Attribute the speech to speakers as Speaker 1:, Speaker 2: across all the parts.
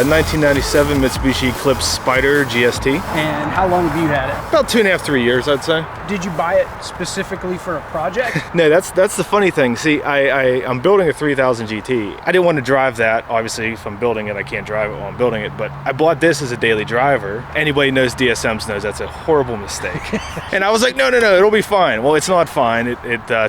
Speaker 1: 1997 Mitsubishi Eclipse Spyder GST.
Speaker 2: And how long have you had it?
Speaker 1: About 2.5, 3 years, I'd say.
Speaker 2: Did you buy it specifically for a project?
Speaker 1: No, that's the funny thing. See, I'm building a 3000 GT. I didn't want to drive that. Obviously, if I'm building it, I can't drive it while I'm building it. But I bought this as a daily driver. Anybody who knows DSMs knows that's a horrible mistake. And I was like, no, it'll be fine. Well, it's not fine.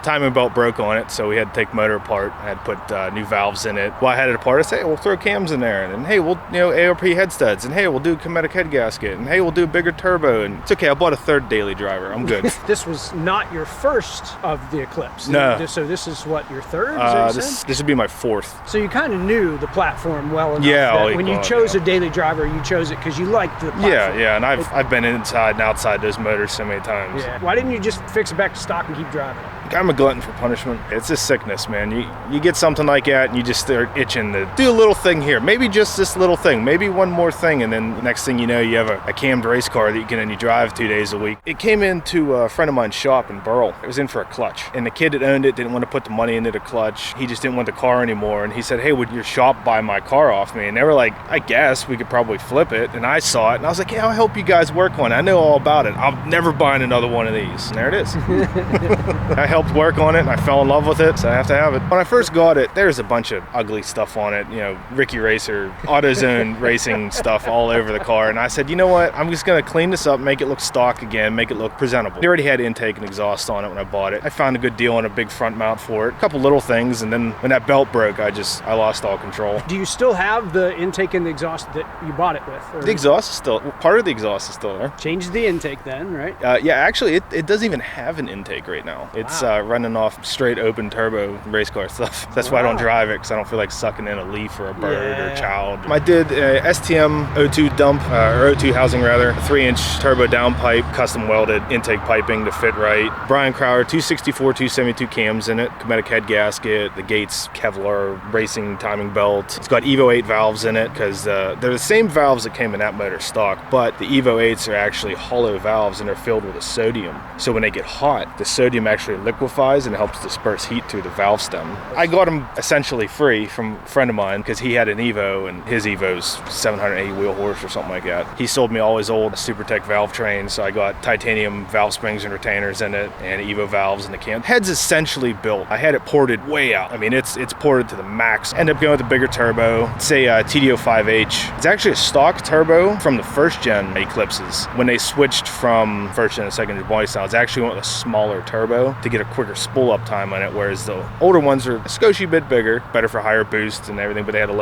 Speaker 1: Timing belt broke on it, so we had to take motor apart. I had to put new valves in it. Well, I had it apart. I said, hey, we'll throw cams in there, and then, hey, we'll ARP head studs, and hey, we'll do a kinetic head gasket, and hey, we'll do a bigger turbo. And it's okay. I bought a third daily driver. I'm good.
Speaker 2: This was not your first of the Eclipse.
Speaker 1: No.
Speaker 2: So this is what, your third?
Speaker 1: This would be my fourth.
Speaker 2: So you kind of knew the platform well enough.
Speaker 1: Yeah.
Speaker 2: That when you chose a daily driver, you chose it because you liked the platform.
Speaker 1: Yeah. And I've been inside and outside those motors so many times.
Speaker 2: Yeah. Why didn't you just fix it back to stock and keep driving it?
Speaker 1: I'm a glutton for punishment. It's a sickness, man. You get something like that and you just start itching to do a little thing here. Maybe just this little thing. Maybe one more thing. And then next thing you know, you have a cammed race car that you can only drive 2 days a week. It came into a friend of mine's shop in Burl. It was in for a clutch. And the kid that owned it didn't want to put the money into the clutch. He just didn't want the car anymore. And he said, hey, would your shop buy my car off me? And they were like, I guess we could probably flip it. And I saw it and I was like, yeah, I'll help you guys work on it. I know all about it. I'm never buying another one of these. And there it is. I helped work on it and I fell in love with it, so I have to have it. When I first got it, there's a bunch of ugly stuff on it, Ricky Racer, AutoZone racing stuff all over the car. And I said, you know what? I'm just gonna clean this up, make it look stock again, make it look presentable. It already had intake and exhaust on it when I bought it. I found a good deal on a big front mount for it. A couple little things, and then when that belt broke, I lost all control.
Speaker 2: Do you still have the intake and the exhaust that you bought it with? Or?
Speaker 1: The exhaust is still, part of the exhaust is still there.
Speaker 2: Changed the intake then, right?
Speaker 1: Yeah, actually, it doesn't even have an intake right now. It's running off straight open turbo race car stuff. That's why I don't drive it, because I don't feel like sucking in a leaf or a bird or a child. I did a STM O2 dump, or O2 housing rather, 3-inch turbo downpipe, custom welded intake piping to fit right. Brian Crowder, 264, 272 cams in it, kinetic head gasket, the gates Kevlar racing timing belt. It's got Evo 8 valves in it, because they're the same valves that came in that motor stock, but the Evo 8s are actually hollow valves and they're filled with a sodium. So when they get hot, the sodium actually liquefies and helps disperse heat through the valve stem. I got them essentially free from a friend of mine because he had an Evo and his Evo's 780 wheel horse or something like that. He sold me all his old SuperTech valve trains, so I got titanium valve springs and retainers in it and Evo valves in the can. Head's essentially built. I had it ported way out. I mean, it's ported to the max. Ended up going with a bigger turbo. It's a TD05H. It's actually a stock turbo from the first gen Eclipses. When they switched from first gen to second gen body style, it's actually went with a smaller turbo to get a quicker spool up time on it, whereas the older ones are a skoshi bit bigger, better for higher boosts and everything, but they had a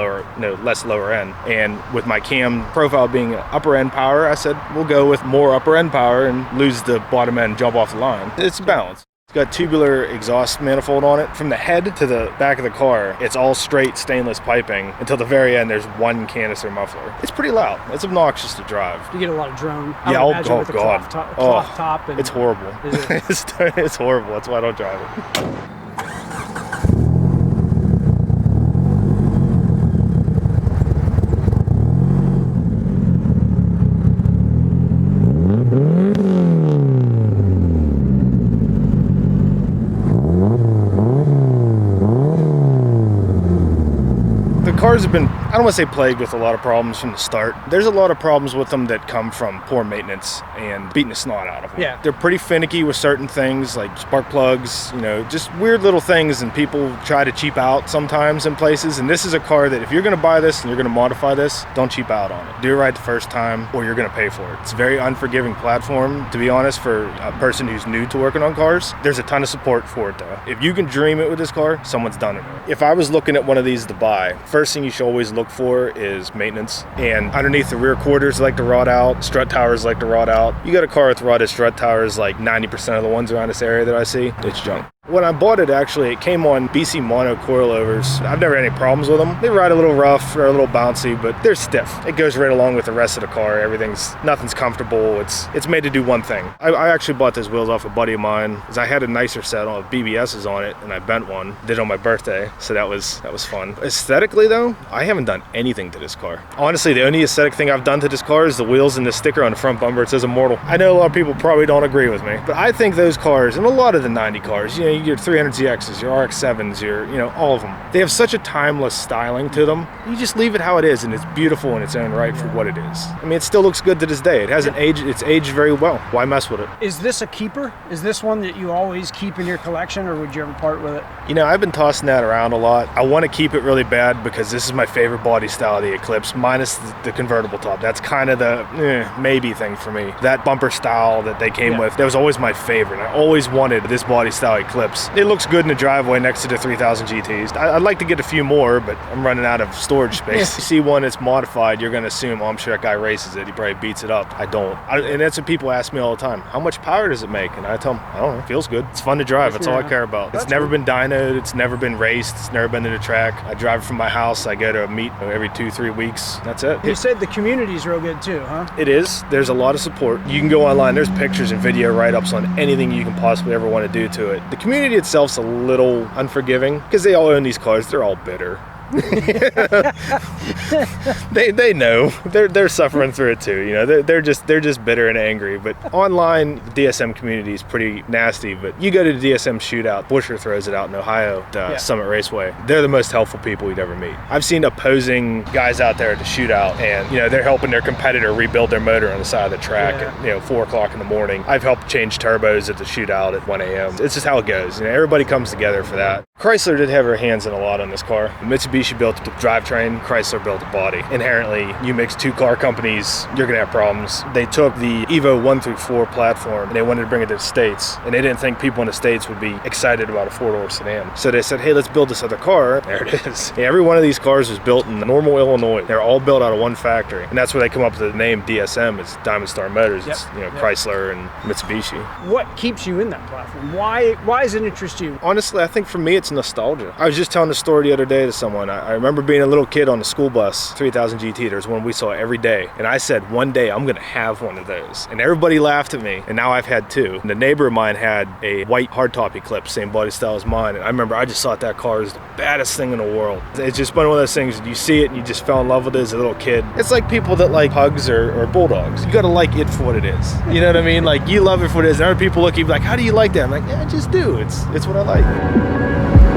Speaker 1: less lower end. And with my cam profile being upper end power, I said, we'll go with more upper end power and lose the bottom end, jump off the line. It's a balance. It's got tubular exhaust manifold on it. From the head to the back of the car, it's all straight stainless piping. Until the very end, there's one canister muffler. It's pretty loud. It's obnoxious to drive.
Speaker 2: You get a lot of drone.
Speaker 1: Yeah,
Speaker 2: with the cloth top. And
Speaker 1: it's horrible.
Speaker 2: Is it?
Speaker 1: It's horrible. That's why I don't drive it. Cars have been, I don't want to say plagued with a lot of problems from the start. There's a lot of problems with them that come from poor maintenance and beating the snot out of them.
Speaker 2: Yeah.
Speaker 1: They're pretty finicky with certain things like spark plugs, just weird little things, and people try to cheap out sometimes in places. And this is a car that if you're going to buy this and you're going to modify this, don't cheap out on it. Do it right the first time or you're going to pay for it. It's a very unforgiving platform, to be honest, for a person who's new to working on cars. There's a ton of support for it though. If you can dream it with this car, someone's done it. If I was looking at one of these to buy, first thing you should always look for is maintenance. And underneath the rear quarters like to rot out, strut towers like to rot out. You got a car with rotted strut towers, like 90% of the ones around this area that I see, it's junk. When I bought it, actually, it came on BC mono coilovers. I've never had any problems with them. They ride a little rough, they're a little bouncy, but they're stiff. It goes right along with the rest of the car. Nothing's comfortable. It's made to do one thing. I actually bought those wheels off a buddy of mine because I had a nicer set of BBSs on it, and I bent one. Did it on my birthday, so that was fun. Aesthetically, though, I haven't done anything to this car. Honestly, the only aesthetic thing I've done to this car is the wheels and the sticker on the front bumper. It says Immortal. I know a lot of people probably don't agree with me, but I think those cars, and a lot of the 90 cars, your 300ZXs, your RX-7s, all of them. They have such a timeless styling to them. You just leave it how it is, and it's beautiful in its own right for what it is. I mean, it still looks good to this day. It hasn't aged. It's aged very well. Why mess with it?
Speaker 2: Is this a keeper? Is this one that you always keep in your collection, or would you ever part with it?
Speaker 1: I've been tossing that around a lot. I want to keep it really bad because this is my favorite body style of the Eclipse, minus the convertible top. That's kind of the maybe thing for me. That bumper style that they came with, that was always my favorite. I always wanted this body style Eclipse. It looks good in the driveway next to the 3000 GTs. I'd like to get a few more, but I'm running out of storage space. You see one that's modified, you're going to assume, oh, I'm sure that guy races it. He probably beats it up. I don't. And that's what people ask me all the time. How much power does it make? And I tell them, I don't know. It feels good. It's fun to drive. That's all I care about. It's never been dynoed. It's never been raced. It's never been to the track. I drive from my house. I go to a meet every 2-3 weeks. That's it.
Speaker 2: You said the community's real good too, huh?
Speaker 1: It is. There's a lot of support. You can go online. There's pictures and video write-ups on anything you can possibly ever want to do to it. The community itself's a little unforgiving because they all own these cars. They're all bitter. they know they're suffering through it too. They're just bitter and angry. But online, the DSM community is pretty nasty. But you go to the DSM shootout, Busher throws it out in Ohio, Summit Raceway. They're the most helpful people you'd ever meet. I've seen opposing guys out there at the shootout, and they're helping their competitor rebuild their motor on the side of the track at 4 o'clock in the morning. I've helped change turbos at the shootout at 1 a.m. It's just how it goes. Everybody comes together for that. Chrysler did have her hands in a lot on this car. Mitsubishi built the drivetrain, Chrysler built the body. Inherently, you mix 2 car companies, you're gonna have problems. They took the Evo 1 through 4 platform and they wanted to bring it to the States, and they didn't think people in the States would be excited about a 4-door sedan. So they said, hey, let's build this other car. There it is. Every one of these cars was built in Normal, Illinois. They're all built out of one factory, and that's where they come up with the name DSM. It's Diamond Star Motors. It's Chrysler and Mitsubishi.
Speaker 2: What keeps you in that platform? Why does it interest you?
Speaker 1: Honestly, I think for me it's nostalgia. I was just telling the story the other day to someone. I remember being a little kid on the school bus, 3000 GT. There's one we saw every day, and I said, one day I'm gonna have one of those. And everybody laughed at me, and now I've had 2. And the neighbor of mine had a white hardtop Eclipse, same body style as mine, and I remember I just thought that car was the baddest thing in the world. It's just one of those things, you see it and you just fell in love with it as a little kid. It's like people that like Hugs or Bulldogs. You gotta like it for what it is. You know what I mean? Like, you love it for what it is, and other people look at you like, how do you like that? I'm like, yeah, I just do. It's what I like.